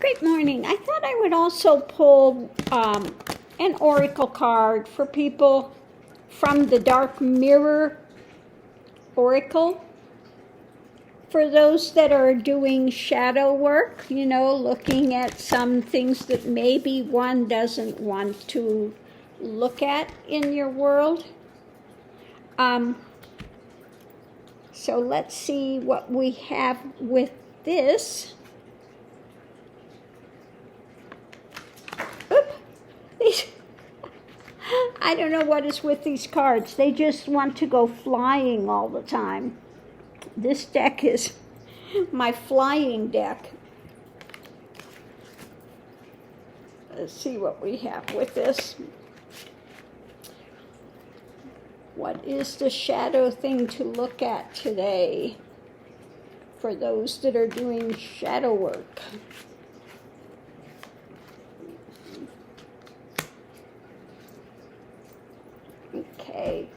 Great morning. I thought I would also pull an oracle card for people from the Dark Mirror Oracle. For those that are doing shadow work, you know, looking at some things that maybe one doesn't want to look at in your world. So let's see what we have with this. I don't know what is with these cards. They just want to go flying all the time. This deck is my flying deck. Let's see what we have with this. What is the shadow thing to look at today for those that are doing shadow work? Okay,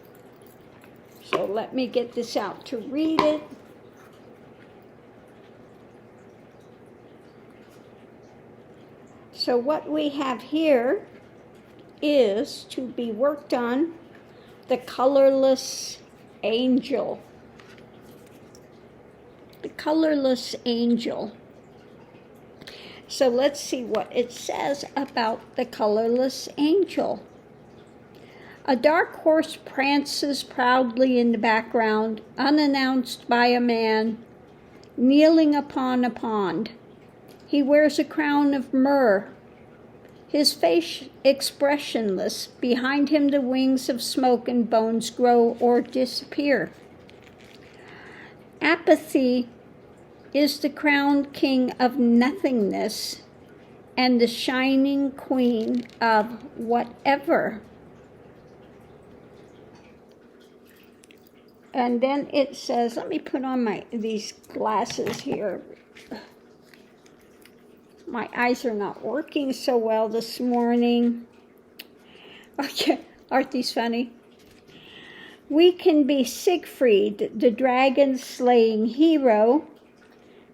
so let me get this out to read it. So what we have here is to be worked on the colorless angel. The colorless angel. So let's see what it says about the colorless angel. A dark horse prances proudly in the background, unannounced by a man kneeling upon a pond. He wears a crown of myrrh, his face expressionless. Behind him the wings of smoke and bones grow or disappear. Apathy is the crowned king of nothingness and the shining queen of whatever. And then it says, let me put on these glasses here. My eyes are not working so well this morning. Okay, aren't these funny? We can be Siegfried, the dragon-slaying hero,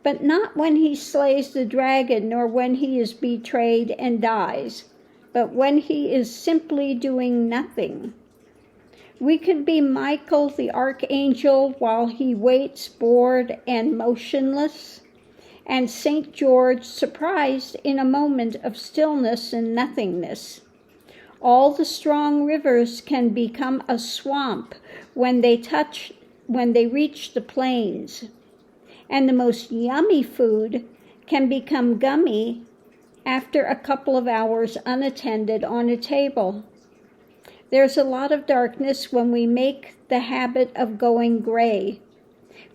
but not when he slays the dragon, nor when he is betrayed and dies, but when he is simply doing nothing. We could be Michael the archangel while he waits bored and motionless, and St. George surprised in a moment of stillness and nothingness. All the strong rivers can become a swamp when they reach the plains, and the most yummy food can become gummy after a couple of hours unattended on a table. There's a lot of darkness when we make the habit of going gray.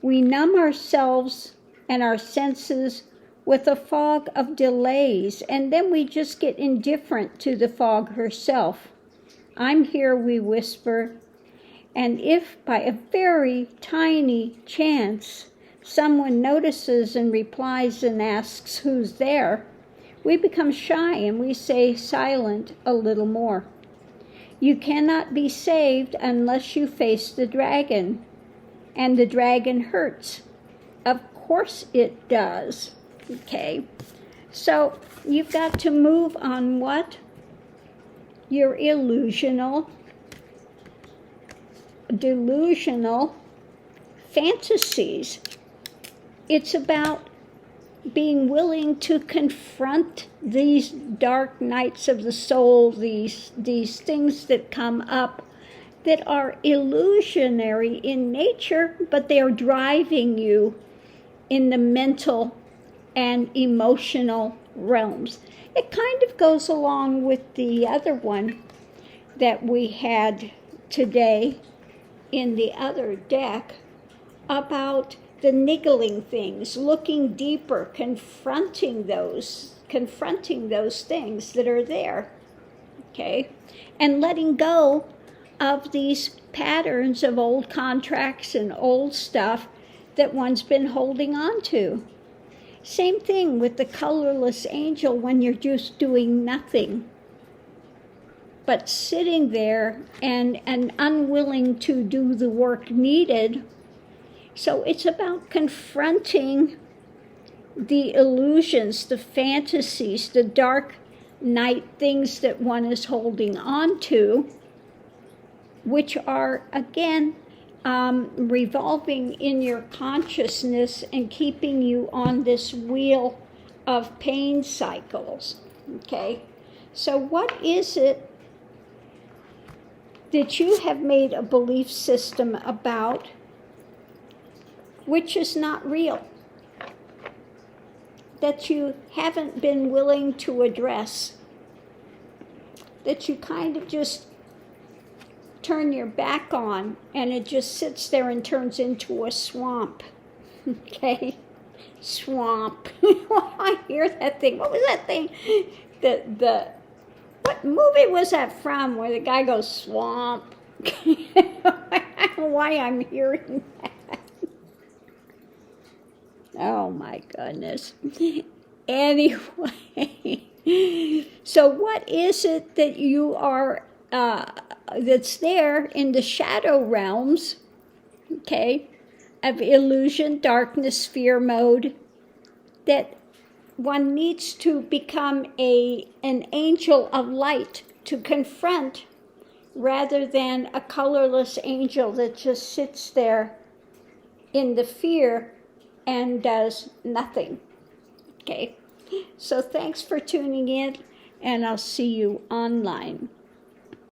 We numb ourselves and our senses with a fog of delays, and then we just get indifferent to the fog herself. I'm here, we whisper, and if by a very tiny chance someone notices and replies and asks who's there, we become shy and we say silent a little more. You cannot be saved unless you face the dragon, and the dragon hurts. Of course it does. Okay, so you've got to move on what? Your delusional fantasies. It's about being willing to confront these dark nights of the soul, these things that come up that are illusionary in nature, but they are driving you in the mental and emotional realms. It kind of goes along with the other one that we had today in the other deck about the niggling things, looking deeper, confronting those things that are there, okay? And letting go of these patterns of old contracts and old stuff that one's been holding on to. Same thing with the colorless angel when you're just doing nothing, but sitting there and unwilling to do the work needed. So it's about confronting the illusions, the fantasies, the dark night things that one is holding on to, which are, again, revolving in your consciousness and keeping you on this wheel of pain cycles. Okay? So what is it that you have made a belief system about which is not real, that you haven't been willing to address, that you kind of just turn your back on and it just sits there and turns into a swamp? Okay? Swamp. I hear that thing. What was that thing? What movie was that from where the guy goes swamp? I don't know why I'm hearing that. Oh my goodness. Anyway, so what is it that you are, that's there in the shadow realms, okay, of illusion, darkness, fear mode, that one needs to become an angel of light to confront, rather than a colorless angel that just sits there in the fear and does nothing. Okay, so thanks for tuning in, and I'll see you online.